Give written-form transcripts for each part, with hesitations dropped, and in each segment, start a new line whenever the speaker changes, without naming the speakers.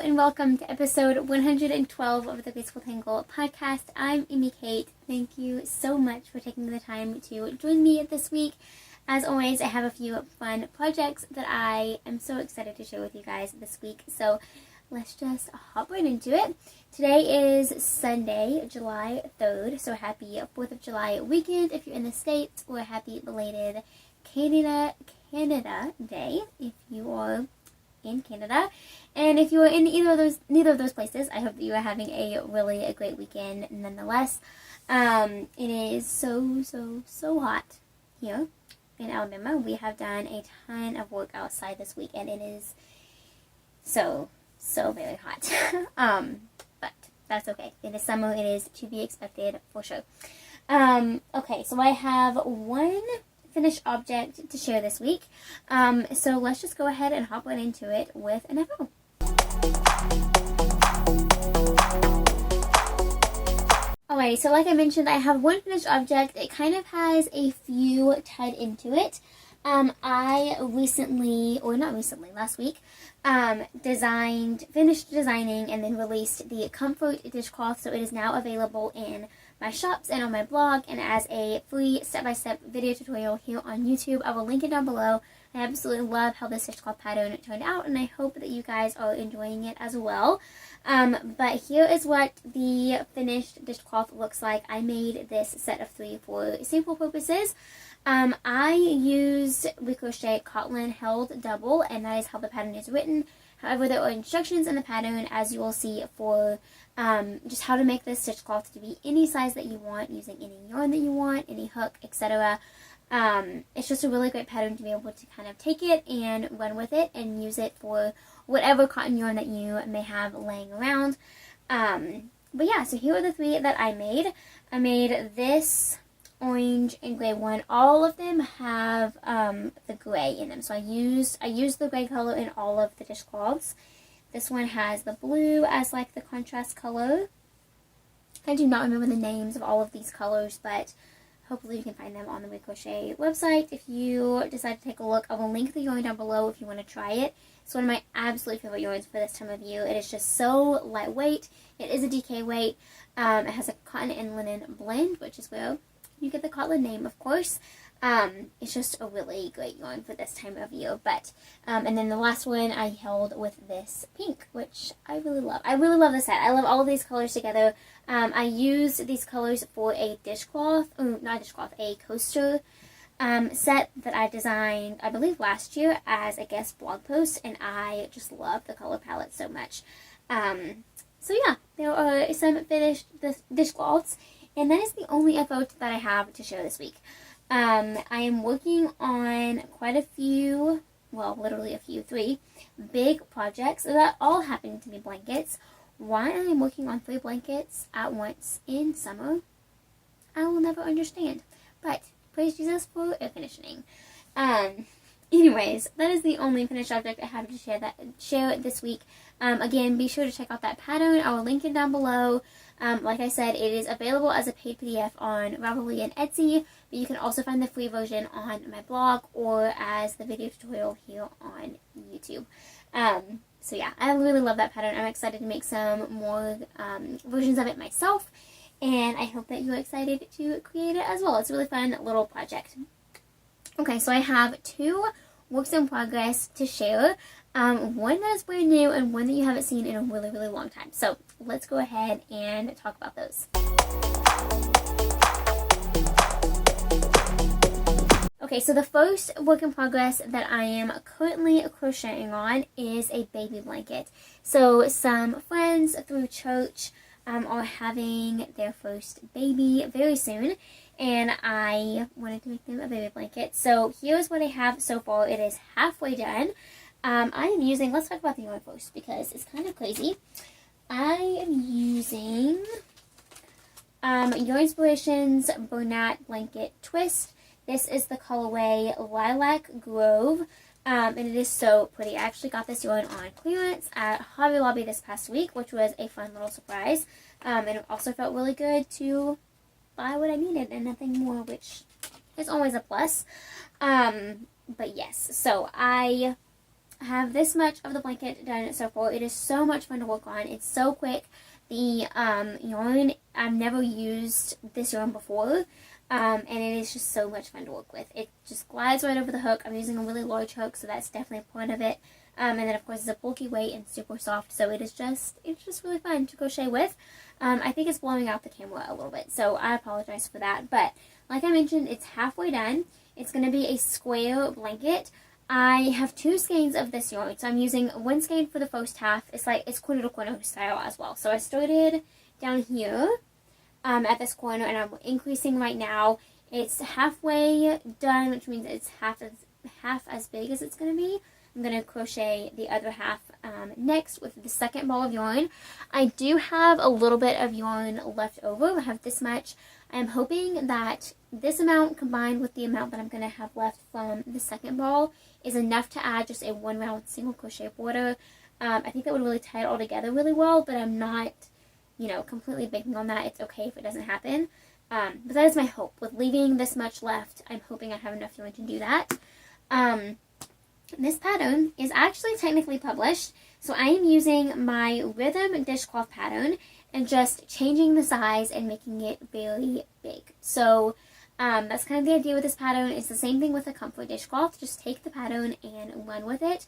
and welcome to episode 112 of the Graceful Tangle podcast. I'm Amy Kate. Thank you so much for taking the time to join me this week. As always, I have a few fun projects that I am so excited to share with you guys this week. So let's just hop right into it. Today is Sunday, July 3rd. So happy 4th of July weekend if you're in the States, or happy belated Canada Day if you are in Canada. And if you're in neither of those places, I hope that you are having a great weekend nonetheless. It is so hot here in Alabama. We have done a ton of work outside this week, and it is so very hot. But that's okay. It is summer. It is to be expected for sure. Okay, so I have one finished object to share this week. So let's just go ahead and hop right into it with an FO. Alright, so like I mentioned, I have one finished object. It kind of has a few tied into it. I last week, finished designing and then released the Comfort dishcloth, so it is now available in my shops and on my blog and as a free step-by-step video tutorial here on YouTube. I will link it down below. I absolutely love how this dishcloth pattern turned out, and I hope that you guys are enjoying it as well. But here is what the finished dishcloth looks like. I made this set of 3 for sample purposes. I used Crochet Cotton held double, and that is how the pattern is written. However, there are instructions in the pattern, as you will see, for just how to make this dishcloth to be any size that you want, using any yarn that you want, any hook, etc. It's just a really great pattern to be able to kind of take it and run with it and use it for whatever cotton yarn that you may have laying around. But yeah, so here are the 3 that I made. I made this orange and gray one. All of them have the gray in them, so I used the gray color in all of the dishcloths. This one has the blue as like the contrast color. I do not remember the names of all of these colors, but hopefully you can find them on the Crochet website. If you decide to take a look, I will link the yarn down below if you want to try it. It's one of my absolute favorite yarns for this time of year. It is just so lightweight. It is a DK weight. It has a cotton and linen blend, which is where you get the cotton name, of course. It's just a really great yarn for this time of year. But and then the last one I held with this pink, which I really love. I really love this set. I love all of these colors together. I used these colors for a a coaster set that I designed, I believe, last year as a guest blog post, and I just love the color palette so much. So yeah, there are some finished dishcloths, and that is the only FO that I have to share this week. I am working on quite a few, well, literally a few, 3 big projects that all happen to be blankets. Why I am working on 3 blankets at once in summer, I will never understand. But praise Jesus for air conditioning. Anyways, that is the only finished object I have to share this week. Again, be sure to check out that pattern. I will link it down below. Like I said, it is available as a paid PDF on Ravelry and Etsy, but you can also find the free version on my blog or as the video tutorial here on YouTube. So yeah, I really love that pattern. I'm excited to make some more versions of it myself, and I hope that you're excited to create it as well. It's a really fun little project. Okay, so I have 2 works in progress to share. One that is brand new and one that you haven't seen in a really long time. So let's go ahead and talk about those. Okay, so the first work in progress that I am currently crocheting on is a baby blanket. So some friends through church are having their first baby very soon, and I wanted to make them a baby blanket. So here's what I have so far. It is halfway done. I am using, let's talk about the yarn first because it's kind of crazy. I am using Yarn Inspirations Bernat Blanket Twist. This is the colorway Lilac Grove, and it is so pretty. I actually got this yarn on clearance at Hobby Lobby this past week, which was a fun little surprise. And it also felt really good to buy what I needed and nothing more, which is always a plus. But yes, so I have this much of the blanket done so far. It is so much fun to work on. It's so quick. The yarn, I've never used this yarn before, and it is just so much fun to work with. It just glides right over the hook. I'm using a really large hook, so that's definitely a part of it. And then of course it's a bulky weight and super soft, so it's just really fun to crochet with. I think it's blowing out the camera a little bit, so I apologize for that. But like I mentioned, it's halfway done. It's going to be a square blanket. I have 2 skeins of this yarn, so I'm using 1 skein for the first half. It's corner to corner style as well. So I started down here at this corner, and I'm increasing right now. It's halfway done, which means it's half as big as it's going to be. I'm going to crochet the other half next with the second ball of yarn. I do have a little bit of yarn left over. I have this much. I'm hoping that this amount combined with the amount that I'm going to have left from the second ball is enough to add just a 1 round single crochet border. I think that would really tie it all together really well, but I'm not, completely banking on that. It's okay if it doesn't happen. But that is my hope. With leaving this much left, I'm hoping I have enough yarn to do that. This pattern is actually technically published, so I am using my Rhythm dishcloth pattern and just changing the size and making it very big. So that's kind of the idea with this pattern. It's the same thing with the Comfort dishcloth. Just take the pattern and run with it.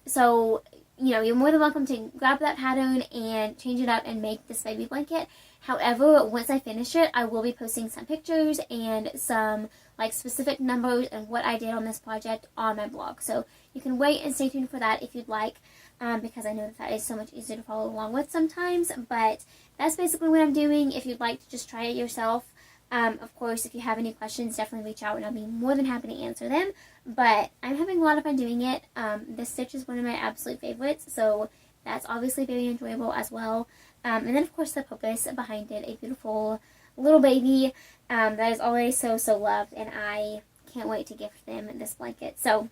So you're more than welcome to grab that pattern and change it up and make this baby blanket. However, once I finish it, I will be posting some pictures and some specific numbers and what I did on this project on my blog. So you can wait and stay tuned for that if you'd like, because I know that is so much easier to follow along with sometimes. But that's basically what I'm doing. If you'd like to just try it yourself, of course, if you have any questions, definitely reach out and I'll be more than happy to answer them. But I'm having a lot of fun doing it. This stitch is one of my absolute favorites, so that's obviously very enjoyable as well. And then of course the purpose behind it, a beautiful little baby that is always so loved, and I can't wait to gift them this blanket. So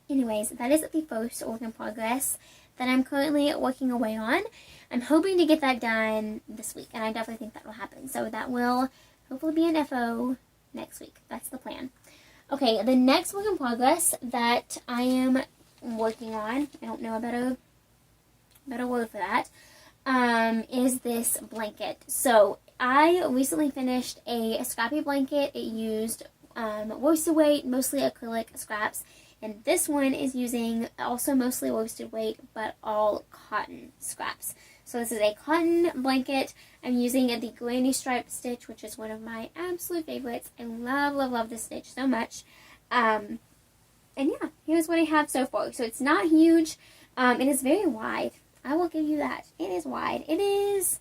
anyways, that is the first work in progress that I'm currently working away on. I'm hoping to get that done this week, and I definitely think that will happen. So that will hopefully be an FO next week. That's the plan. Okay, the next work in progress that I am working on, I don't know a better word for that, is this blanket. So I recently finished a scrappy blanket. It used worsted weight, mostly acrylic scraps, and this one is using also mostly worsted weight, but all cotton scraps. So this is a cotton blanket. I'm using the granny stripe stitch, which is one of my absolute favorites. I love this stitch so much. And yeah, here's what I have so far. So it's not huge. It is very wide. I will give you that. It is wide. It is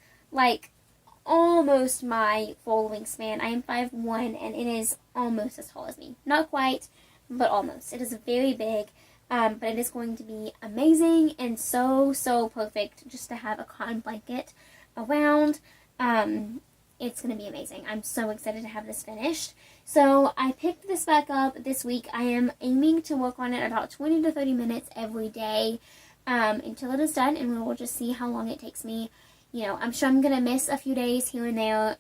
almost my full wingspan. I am 5'1", and it is almost as tall as me. Not quite, but almost. It is very big, but it is going to be amazing and so perfect just to have a cotton blanket around. It's going to be amazing. I'm so excited to have this finished. So I picked this back up this week. I am aiming to work on it about 20 to 30 minutes every day until it is done, and we will just see how long it takes me. I'm sure I'm going to miss a few days here and there,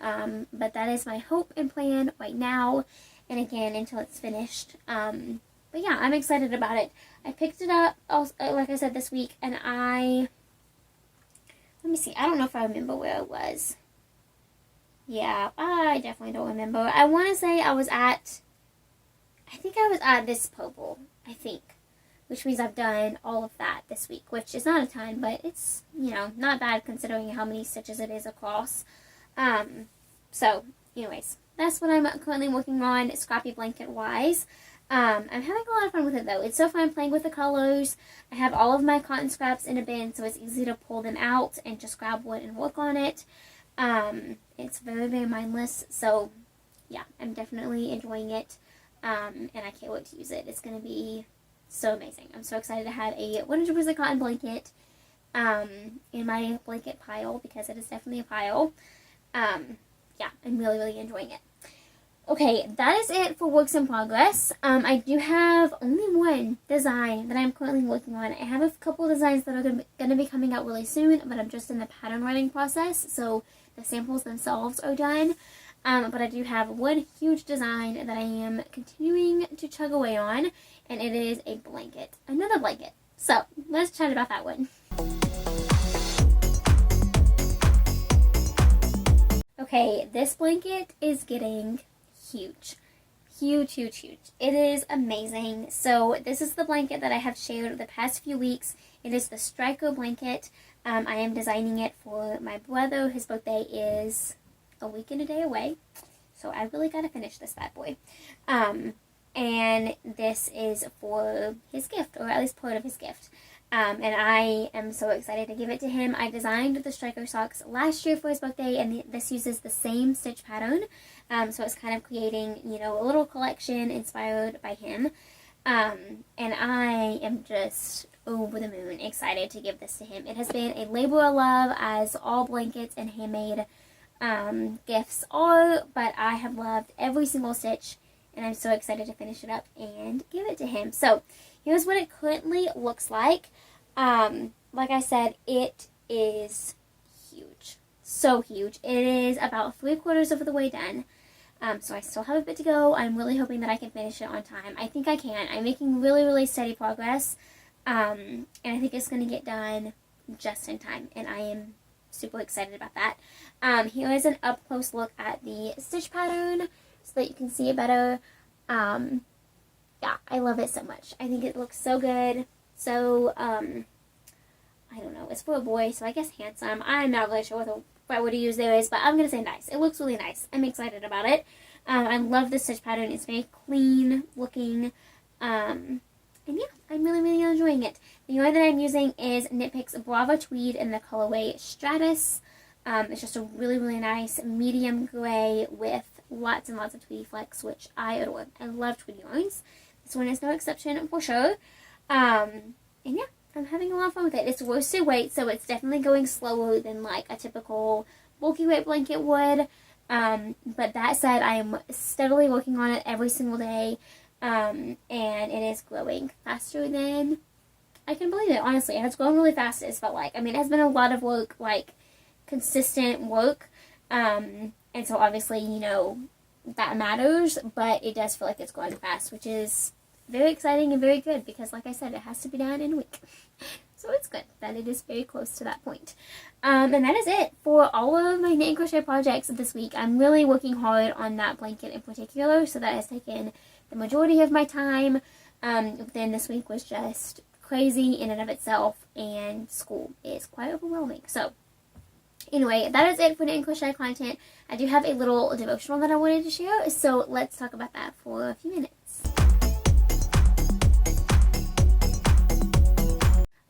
but that is my hope and plan right now, and again, until it's finished. But yeah, I'm excited about it. I picked it up, also, like I said, this week, and let me see, I don't know if I remember where it was. Yeah, I definitely don't remember. I want to say I think I was at this purple, which means I've done all of that this week, which is not a ton, but it's, not bad considering how many stitches it is across. So, anyways, that's what I'm currently working on, scrappy blanket-wise. I'm having a lot of fun with it, though. It's so fun playing with the colors. I have all of my cotton scraps in a bin, so it's easy to pull them out and just grab one and work on it. It's very mindless, so, yeah, I'm definitely enjoying it, and I can't wait to use it. It's going to be so amazing. I'm so excited to have a 100% cotton blanket in my blanket pile, because it is definitely a pile. Yeah, I'm really enjoying it. Okay, that is it for works in progress. I do have only one design that I'm currently working on. I have a couple designs that are going to be coming out really soon, but I'm just in the pattern writing process, so the samples themselves are done. But I do have one huge design that I am continuing to chug away on, and it is a blanket, another blanket. So let's chat about that one. Okay, this blanket is getting huge. Huge, huge, huge. It is amazing. So this is the blanket that I have shared the past few weeks. It is the Striker blanket. I am designing it for my brother. His birthday is a week and a day away. So I really got to finish this bad boy. And this is for his gift, or at least part of his gift. And I am so excited to give it to him. I designed the Striker socks last year for his birthday, and this uses the same stitch pattern. So it's kind of creating, you know, a little collection inspired by him. And I am just over the moon excited to give this to him. It has been a labor of love, as all blankets and handmade gifts are, but I have loved every single stitch, and I'm so excited to finish it up and give it to him. So here's what it currently looks like. Like I said, it is huge. So huge. It is about 3/4 of the way done. So I still have a bit to go. I'm really hoping that I can finish it on time. I think I can. I'm making really, really steady progress. And I think it's going to get done just in time. And I am super excited about that. Here is an up-close look at the stitch pattern so that you can see it better. Yeah, I love it so much. I think it looks so good. So, I don't know. It's for a boy, so I guess handsome. I'm not really sure what the right word to use there is, but I'm going to say nice. It looks really nice. I'm excited about it. I love the stitch pattern. It's very clean looking. And yeah, I'm really, really enjoying it. The yarn that I'm using is Knit Picks Brava Tweed in the colorway Stratus. It's just a really, really nice medium gray with lots and lots of tweedy flecks, which I adore. I love tweed yarns. This one is no exception for sure. And yeah, I'm having a lot of fun with it. It's worsted weight, so it's definitely going slower than like a typical bulky weight blanket would. But that said, I am steadily working on it every single day. And it is growing faster than I can believe it. Honestly, it has grown really fast. It's felt like. I mean, it has been a lot of work, like consistent work. And so obviously, you know, that matters, but it does feel like it's going fast, which is very exciting and very good because, like I said, it has to be done in a week. So it's good that it is very close to that point. And that is it for all of my knit and crochet projects this week. I'm really working hard on that blanket in particular, so that has taken the majority of my time. Then this week was just crazy in and of itself, and school is quite overwhelming. So anyway, that is it for knit and crochet content. I do have a little devotional that I wanted to share, so let's talk about that for a few minutes.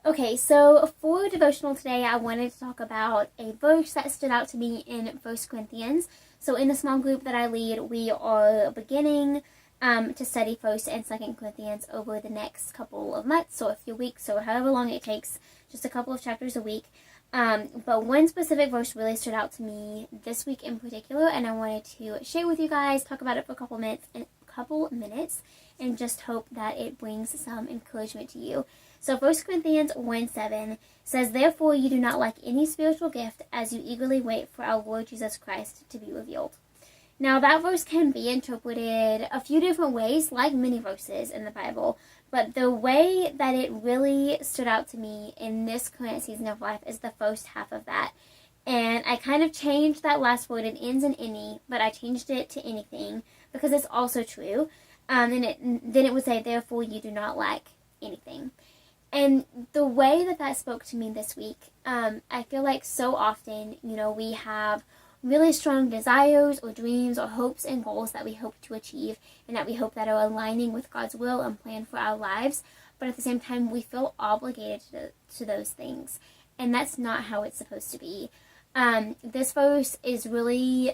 Okay, so for devotional today, I wanted to talk about a verse that stood out to me in 1 Corinthians. So in the small group that I lead, we are beginning to study 1 and 2 Corinthians over the next couple of months or a few weeks or however long it takes, just a couple of chapters a week. But one specific verse really stood out to me this week in particular, and I wanted to share with you guys, talk about it for a couple minutes, and just hope that it brings some encouragement to you. So 1 Corinthians 1:7 says, "Therefore you do not lack any spiritual gift as you eagerly wait for our Lord Jesus Christ to be revealed." Now that verse can be interpreted a few different ways, like many verses in the Bible, but the way that it really stood out to me in this current season of life is the first half of that. And I kind of changed that last word, it ends in any, but I changed it to anything because it's also true. And then it would say, "Therefore you do not lack anything." And the way that that spoke to me this week, I feel like so often, you know, we have really strong desires or dreams or hopes and goals that we hope to achieve and that we hope that are aligning with God's will and plan for our lives. But at the same time, we feel obligated to those things. And that's not how it's supposed to be. This verse is really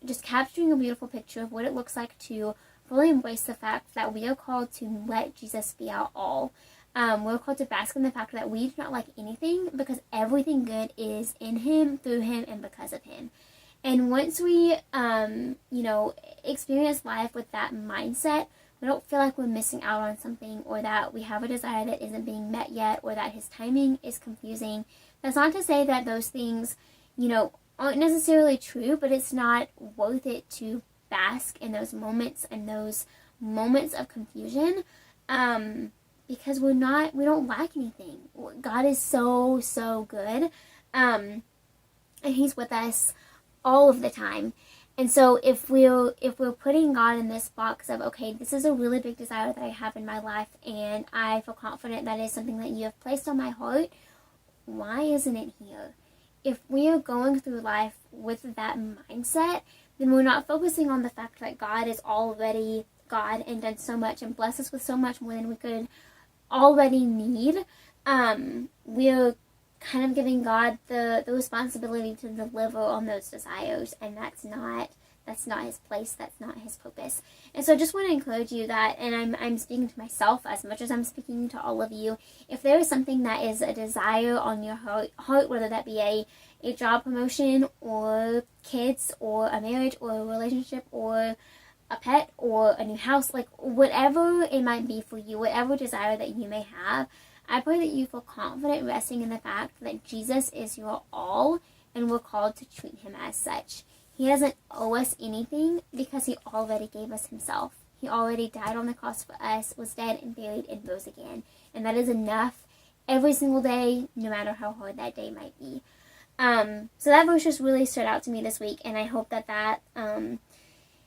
just capturing a beautiful picture of what it looks like to fully embrace the fact that we are called to let Jesus be our all. We're called to bask in the fact that we do not lack anything because everything good is in Him, through Him, and because of Him. And once we, experience life with that mindset, we don't feel like we're missing out on something or that we have a desire that isn't being met yet or that His timing is confusing. That's not to say that those things, aren't necessarily true, but it's not worth it to bask in those moments and those moments of confusion, because we don't lack anything. God is so, so good, and He's with us all of the time. And so if we're putting God in this box of, okay, this is a really big desire that I have in my life, and I feel confident that is something that you have placed on my heart, why isn't it here? If we are going through life with that mindset, then we're not focusing on the fact that God is already God and done so much and blessed us with so much more than we could already need. We're kind of giving God the responsibility to deliver on those desires, and that's not His place, that's not His purpose. And so I just want to encourage you that, and I'm speaking to myself as much as I'm speaking to all of you, if there is something that is a desire on your heart, whether that be a job promotion or kids or a marriage or a relationship or a pet or a new house, like whatever it might be for you, whatever desire that you may have, I pray that you feel confident resting in the fact that Jesus is your all, and we're called to treat Him as such. He doesn't owe us anything because He already gave us Himself. He already died on the cross for us, was dead and buried and rose again. And that is enough every single day, no matter how hard that day might be. So that verse just really stood out to me this week, and I hope that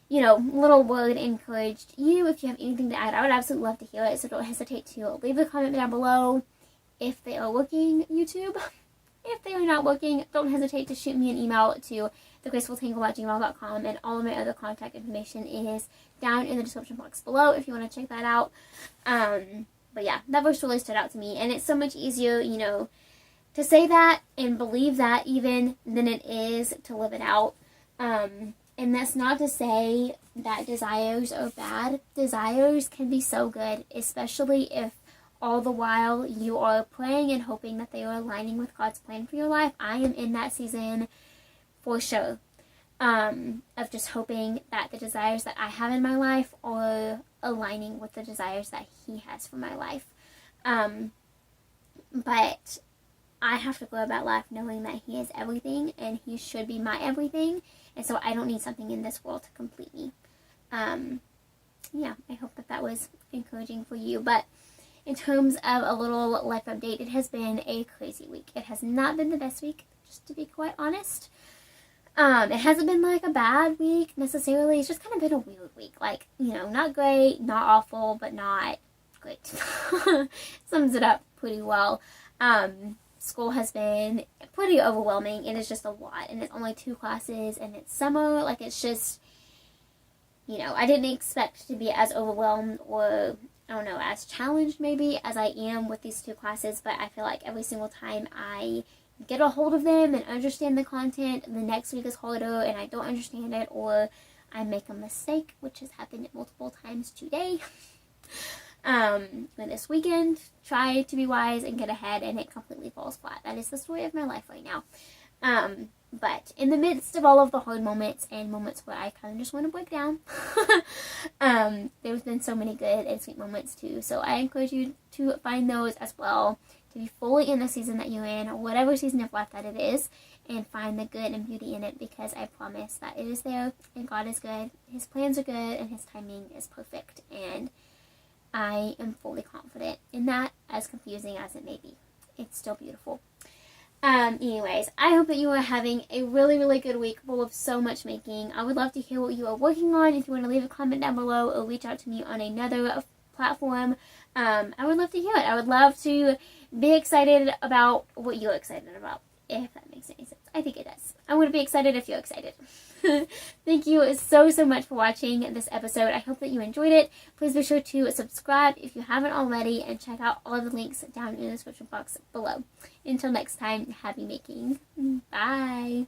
little word encouraged you. If you have anything to add, I would absolutely love to hear it, so don't hesitate to leave a comment down below. If they are working, YouTube. If they are not working, don't hesitate to shoot me an email to thegracefultangle@gmail.com, and all of my other contact information is down in the description box below if you want to check that out. But yeah, that verse really stood out to me, and it's so much easier, to say that and believe that even than it is to live it out. And that's not to say that desires are bad. Desires can be so good, especially if all the while you are praying and hoping that they are aligning with God's plan for your life. I am in that season for sure, of just hoping that the desires that I have in my life are aligning with the desires that He has for my life. But I have to go about life knowing that He is everything, and He should be my everything. And so I don't need something in this world to complete me. I hope that was encouraging for you. But in terms of a little life update, it has been a crazy week. It has not been the best week, just to be quite honest. It hasn't been like a bad week necessarily. It's just kind of been a weird week. Like, not great, not awful, but not great. Sums it up pretty well. School has been pretty overwhelming. It is just a lot, and it's only 2 classes, and it's summer. Like, it's just, I didn't expect to be as overwhelmed or, I don't know, as challenged maybe as I am with these 2 classes, but I feel like every single time I get a hold of them and understand the content, the next week is harder and I don't understand it, or I make a mistake, which has happened multiple times today. This weekend, try to be wise and get ahead, and it completely falls flat. That is the story of my life right now. But in the midst of all of the hard moments and moments where I kind of just want to break down, there's been so many good and sweet moments too. So I encourage you to find those as well, to be fully in the season that you're in, or whatever season of life that it is, and find the good and beauty in it, because I promise that it is there, and God is good, His plans are good, and His timing is perfect, and I am fully confident in that, as confusing as it may be. It's still beautiful. Anyways, I hope that you are having a really, really good week full of so much making. I would love to hear what you are working on. If you want to leave a comment down below or reach out to me on another platform, I would love to hear it. I would love to be excited about what you're excited about, if that makes any sense. I think it does. I want to be excited if you're excited. Thank you so much for watching this episode. I hope that you enjoyed it. Please be sure to subscribe if you haven't already, and check out all of the links down in the description box below. Until next time, happy making. Bye.